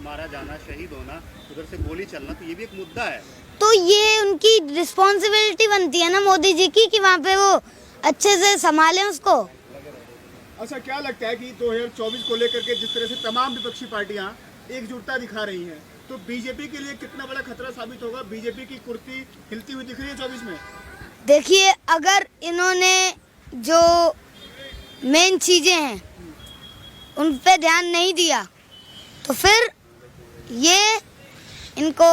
मारा जाना, शहीद होना, उधर से गोली चलना, तो ये भी एक मुद्दा है। तो ये उनकी रिस्पॉन्सिबिलिटी बनती है ना मोदी जी की कि वहाँ पे वो अच्छे से संभालें उसको। अच्छा, क्या लगता है कि 2024 को लेकर के जिस तरह से तमाम विपक्षी पार्टियां एकजुटता दिखा रही हैं, तो बीजेपी के लिए कितना बड़ा खतरा साबित होगा? बीजेपी की कुर्सी हिलती हुई दिख रही है 24 में। देखिए, अगर इन्होंने जो मेन चीजें हैं उन पे ध्यान नहीं दिया तो फिर ये इनको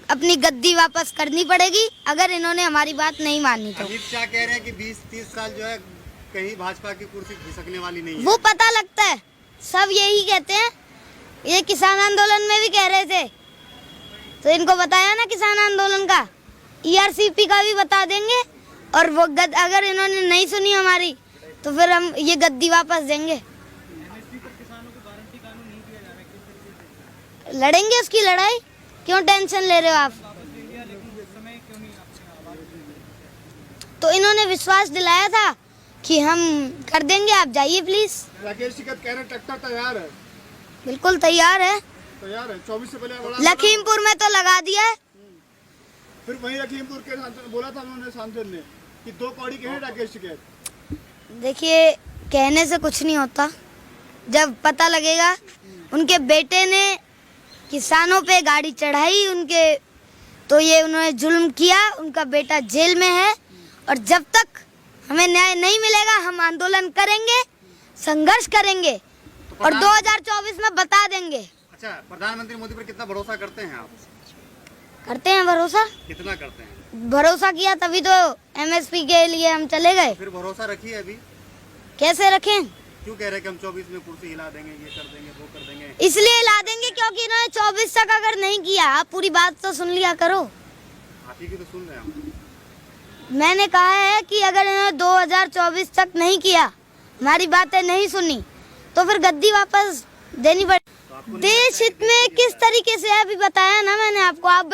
अपनी गद्दी वापस करनी पड़ेगी, अगर इन्होंने हमारी बात नहीं मानी तो। अमित शाह कह रहे हैं कि 20-30 साल जो है कहीं भाजपा की कुर्सी खिसकने वाली नहीं है। वो पता लगता है, सब यही कहते हैं। ये किसान आंदोलन में भी कह रहे थे, तो इनको बताया ना किसान आंदोलन का, ERCP का भी बता देंगे। और वो अगर इन्होंने नहीं सुनी हमारी तो फिर हम ये गद्दी वापस देंगे। लड़ेंगे उसकी लड़ाई, क्यों टेंशन ले रहे हो आप? तो इन्होंने विश्वास दिलाया था कि हम कर देंगे, आप जाइए प्लीज। राकेश टिकैत कह रहे ट्रैक्टर तैयार है। बिल्कुल तैयार है, तैयार है। 24 से पहले बड़ा लखीमपुर में तो लगा दिया है। फिर वही लखीमपुर के सांसद ने बोला था, उन्होंने सांसद ने कि 2 कौड़ी के हैं राकेश टिकैत। देखिए, कहने से कुछ नहीं होता, जब पता लगेगा। उनके बेटे ने किसानों पे गाड़ी चढ़ाई उनके, तो ये उन्होंने जुल्म किया, उनका बेटा जेल में है। और जब तक हमें न्याय नहीं मिलेगा हम आंदोलन करेंगे, संघर्ष करेंगे और 2024 में बता देंगे। अच्छा, प्रधानमंत्री मोदी पर कितना भरोसा करते हैं आप? करते हैं भरोसा। कितना करते हैं? भरोसा किया तभी तो MSP के लिए हम चले गए। फिर भरोसा रखिए अभी। कैसे रखें? क्यों कह रहे हैं कि हम 24 में कुर्सी हिला देंगे, ये कर देंगे, वो कर देंगे? इसलिए ला देंगे क्योंकि इन्होंने 24 तक अगर नहीं किया, आप पूरी बात तो सुन लिया करो। आप ही की तो सुन रहे हैं हम। मैंने कहा है कि अगर इन्होंने 2024 तक नहीं किया, हमारी बातें नहीं सुनी, तो फिर गद्दी वापस देनी पड़ेगी। देश हित में किस तरीके से है अभी बताया ना मैंने आपको। आप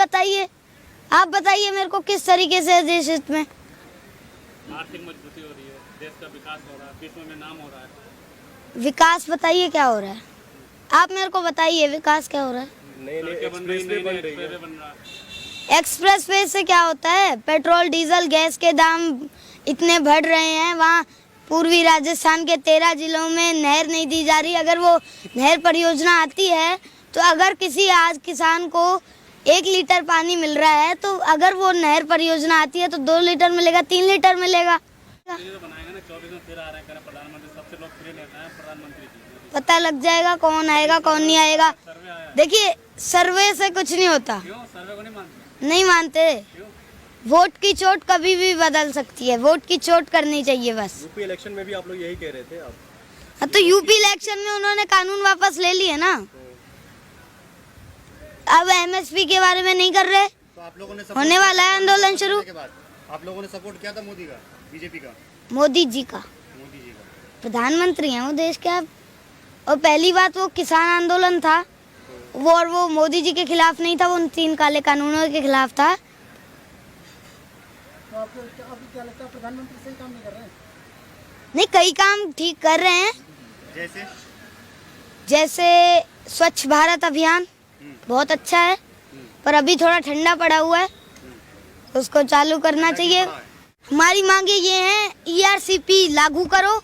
बताइए मेरे को किस तरीके से है देश हित में। आर्थिक मजबूती हो रही है, देश का विकास हो रहा है, विश्व में नाम हो रहा है। विकास बताइए क्या हो रहा है, आप मेरे को बताइए विकास क्या हो रहा है। सड़कें बन रही, नए एक्सप्रेसवे बन रहा है। एक्सप्रेस वे से क्या होता है? पेट्रोल डीजल गैस के दाम इतने बढ़ रहे हैं, वहाँ पूर्वी राजस्थान के 13 जिलों में नहर नहीं दी जा रही। अगर वो नहर परियोजना आती है तो अगर किसी आज किसान को 1 लीटर पानी मिल रहा है, तो अगर वो नहर परियोजना आती है तो 2 लीटर मिलेगा, 3 लीटर मिलेगा। तो बनाएगा ना, 24 में फिर आ रहे हैं प्रधानमंत्री, सबसे लोकप्रिय नेता है प्रधानमंत्री जी। पता लग जाएगा कौन आएगा कौन नहीं आएगा। सर्वे आया है। देखिए, सर्वे से कुछ नहीं होता। क्यों सर्वे को नहीं मानते? नहीं मानते। क्यों? वोट की चोट कभी भी बदल सकती है, वोट की चोट करनी चाहिए बस। यूपी इलेक्शन में भी आप लोग यही कह रहे थे आप। हाँ, तो यूपी इलेक्शन में उन्होंने कानून वापस ले लिए ना, अब MSP के बारे में नहीं कर रहे। तो आप लोगों ने होने वाला है आंदोलन शुरू। के बाद आप लोगों ने सपोर्ट किया था मोदी का, बीजेपी का? मोदी जी का प्रधानमंत्री हैं वो देश के। अब और पहली बात, वो किसान आंदोलन था वो, और वो मोदी जी के खिलाफ नहीं था, वो उन 3 काले कानूनों के खिलाफ था। तो आपको क्या लगता है प्रधानमंत्री सही काम नहीं कर रहे हैं? नहीं, कई काम ठीक कर रहे हैं। जैसे स्वच्छ भारत अभियान बहुत अच्छा है, पर अभी थोड़ा ठंडा पड़ा हुआ है, उसको चालू करना चाहिए। हमारी मांगे ये हैं, ERCP लागू करो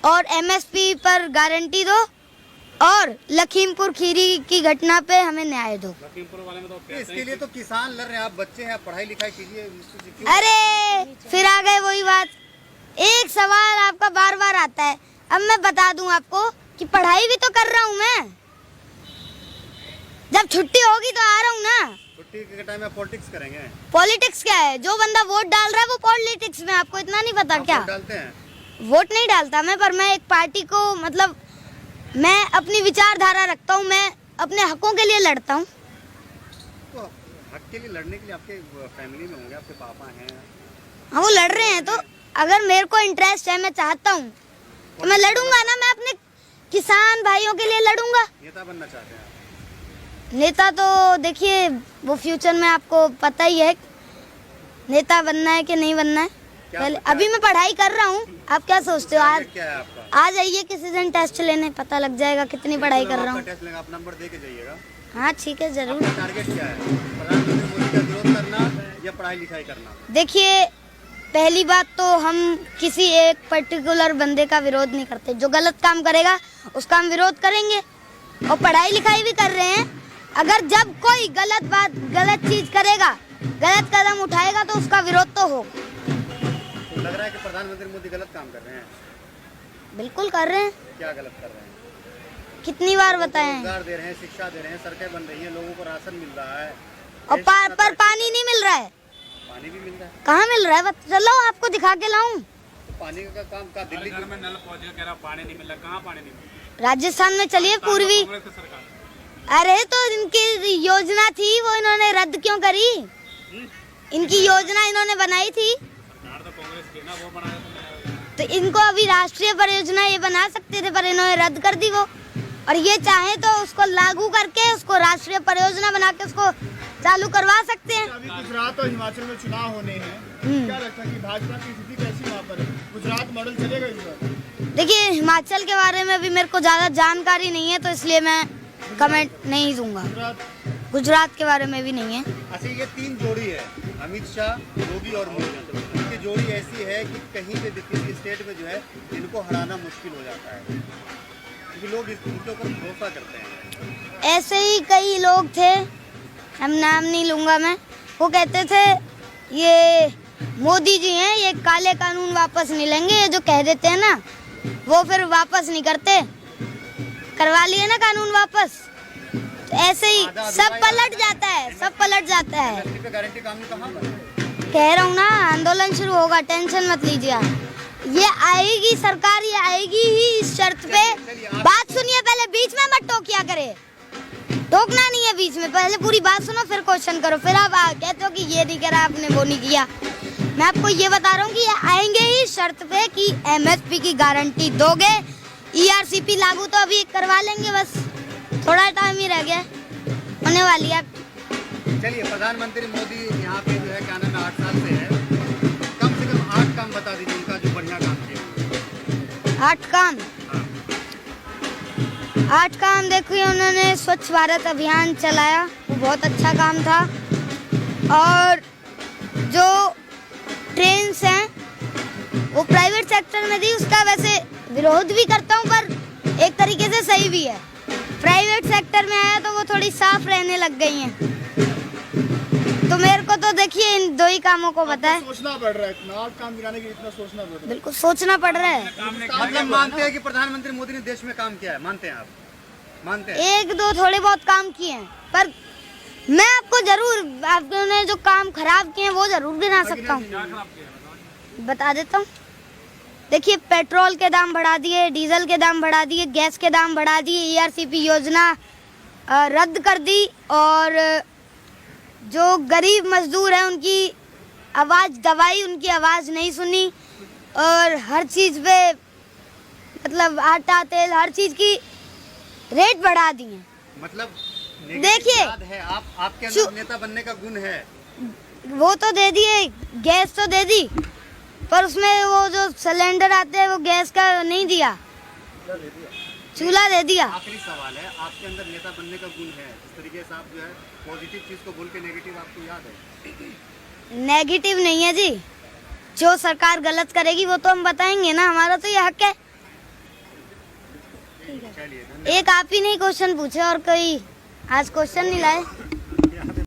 और MSP पर गारंटी दो और लखीमपुर खीरी की घटना पे हमें न्याय दो। लखीमपुर वाले में तो इसके लिए तो किसान लड़ रहे हैं, आप बच्चे हैं, पढ़ाई लिखाई कीजिए। अरे फिर आ गए वही बात, एक सवाल आपका बार बार आता है। अब मैं बता दूं आपको कि पढ़ाई भी तो कर रहा हूं मैं, जब छुट्टी होगी तो आ रहा हूं ना। छुट्टी के टाइम में पॉलिटिक्स करेंगे? पॉलिटिक्स क्या है? जो बंदा वोट डाल रहा है वो पॉलिटिक्स में, आपको इतना नहीं पता क्या? वोट डालते हैं? वोट नहीं डालता मैं, पर मैं एक पार्टी को, मतलब मैं अपनी विचारधारा रखता हूँ, मैं अपने हकों के लिए लड़ता हूँ। तो हक के लिए लड़ने के लिए आपके फैमिली में होंगे, आपके पापा हैं। हाँ, वो लड़ रहे हैं, तो अगर मेरे को इंटरेस्ट है, मैं चाहता हूँ तो मैं लड़ूंगा ना। मैं अपने किसान भाइयों के लिए लड़ूंगा। नेता बनना चाहते हैं आप? नेता तो देखिए, वो फ्यूचर में आपको पता ही है नेता बनना है कि नहीं बनना है। पहले अभी मैं पढ़ाई कर रहा हूँ, आप क्या सोचते हो? आज टारगेट क्या है आपका? आ जाइए किसी दिन टेस्ट लेने, पता लग जाएगा कितनी पढ़ाई कर रहा हूँ। आपका टेस्ट लेंगे, आप नंबर दे के जाइएगा। हाँ ठीक है, जरूर। आपका टारगेट क्या है? प्रधानमंत्री मोदी का विरोध करना या पढ़ाई लिखाई करना? देखिए, पहली बात तो हम किसी एक पर्टिकुलर बंदे का विरोध नहीं करते। जो गलत काम करेगा उसका हम विरोध करेंगे, और पढ़ाई लिखाई भी कर रहे हैं। अगर जब कोई गलत बात, गलत चीज करेगा, गलत कदम उठाएगा तो उसका विरोध तो होगा। तो लग रहा है कि प्रधानमंत्री मोदी गलत काम कर रहे हैं। बिल्कुल कर रहे हैं। क्या गलत कर रहे हैं? कितनी बार लोगों को बताएं? रोजगार दे रहे हैं, शिक्षा दे रहे हैं, सड़कें बन रही हैं, लोगों को राशन मिल रहा है, और पर पानी नहीं मिल रहा है। पानी भी मिल रहा है। कहाँ मिल रहा है? चलो आपको दिखा के लाऊं। तो पानी का काम का दिल्ली घर में नल पहुंच गया, कह रहा पानी नहीं मिल रहा। कहाँ पानी नहीं मिल रहा? राजस्थान में चलिए, पूर्वी। कांग्रेस की सरकार। अरे तो इनकी योजना थी, वो इन्होंने रद्द क्यों करी? इनकी योजना इन्होंने बनाई थी, सरकार तो कांग्रेस की है ना, वो बनाया तो इनको अभी राष्ट्रीय परियोजना ये बना सकते थे, पर इन्होंने रद्द कर दी वो। और ये चाहे तो उसको लागू करके, उसको राष्ट्रीय परियोजना बना के उसको चालू करवा सकते हैं। अभी गुजरात और हिमाचल में चुनाव होने हैं, क्या लगता है कि भाजपा की स्थिति कैसी वहाँ पर है? गुजरात मॉडल चलेगा इस बार? देखिए, हिमाचल के बारे में भी मेरे को ज़्यादा जानकारी नहीं है, तो इसलिए मैं कमेंट नहीं दूंगा। गुजरात के बारे में भी नहीं है। अच्छा, ये तीन जोड़ी है, अमित शाह, योगी और मोदी। इनकी जोड़ी ऐसी है कि कहीं पे किसी स्टेट में जो है इनको हराना मुश्किल हो जाता है, क्योंकि लोग इनके ऊपर भरोसा करते हैं। ऐसे ही कई लोग थे, हम नाम नहीं लूंगा मैं, वो कहते थे ये मोदी जी हैं, ये काले कानून वापस नहीं लेंगे। ये जो कह देते हैं ना, वो फिर वापस नहीं करते। करवा लिए ना कानून वापस, तो ऐसे ही सब पलट जाता है, सब पलट जाता है। एमएसपी पे गारंटी कानून कहाँ पर? कह रहा हूँ ना, आंदोलन शुरू होगा, टेंशन मत लीजिए आप। ये आएगी सरकार, ये आएगी ही इस शर्त पे। बात सुनिए पहले, बीच में मत टोकिया करे, टोकना नहीं है बीच में। पहले पूरी बात सुनो, फिर क्वेश्चन करो, फिर आप कहते हो कि ये नहीं करा आपने, वो नहीं किया। मैं आपको ये बता रहा हूँ कि ये आएंगे ही शर्त पे कि एमएसपी की गारंटी दोगे। ईआरसीपी लागू तो अभी करवा लेंगे, बस थोड़ा टाइम ही रह गया, होने वाली है। चलिए, प्रधानमंत्री मोदी यहाँ पे जो है क्या नाम है 8 साल से है, कम से कम 8 काम बता दीजिए उनका जो बढ़िया काम किया। 8 काम, 8 काम देखिए, उन्होंने स्वच्छ भारत अभियान चलाया, वो बहुत अच्छा काम था। और जो ट्रेन्स हैं वो प्राइवेट सेक्टर में दी, उसका वैसे विरोध भी करता हूँ, पर एक तरीके से सही भी है। प्राइवेट सेक्टर में आया तो वो थोड़ी साफ रहने लग गई हैं। तो मेरे को तो देखिए इन दो ही कामों को पता है। सोचना पड़ रहा है, इतना 8 काम गिराने के लिए इतना सोचना पड़ रहा है। बिल्कुल सोचना पड़ रहा है। मतलब मानते हैं कि प्रधानमंत्री मोदी ने देश में काम किया है? मानते हैं आप? मानते हैं? एक दो थोड़े बहुत काम किए हैं, पर मैं आपको जरूर, आपने जो काम खराब किए हैं वो जरूर गिना सकता हूँ, बता देता हूँ। देखिए, पेट्रोल के दाम बढ़ा दिए, डीजल के दाम बढ़ा दिए, गैस के दाम बढ़ा दिए, ईआरसीपी योजना रद्द कर दी, और जो गरीब मजदूर हैं उनकी आवाज़ दबाई, उनकी आवाज़ नहीं सुनी, और हर चीज़ पे मतलब आटा तेल हर चीज़ की रेट बढ़ा दी है। मतलब देखिए, है आपके अंदर नेता बनने का गुण है। वो तो दे दिए, गैस तो दे दी, पर उसमें वो जो सिलेंडर आते हैं वो गैस का नहीं दिया, चूल्हा दे दिया। आखिरी सवाल है, आपके अंदर नेता बनने का गुण है, इस तरीके से आप जो है पॉजिटिव चीज को बोल के नेगेटिव आपको याद है? नेगेटिव नहीं है जी, जो सरकार गलत करेगी वो तो हम बताएंगे ना, हमारा तो ये हक है। चलिए, एक आप ही नहीं क्वेश्चन पूछे, और कोई आज क्वेश्चन नहीं लाए।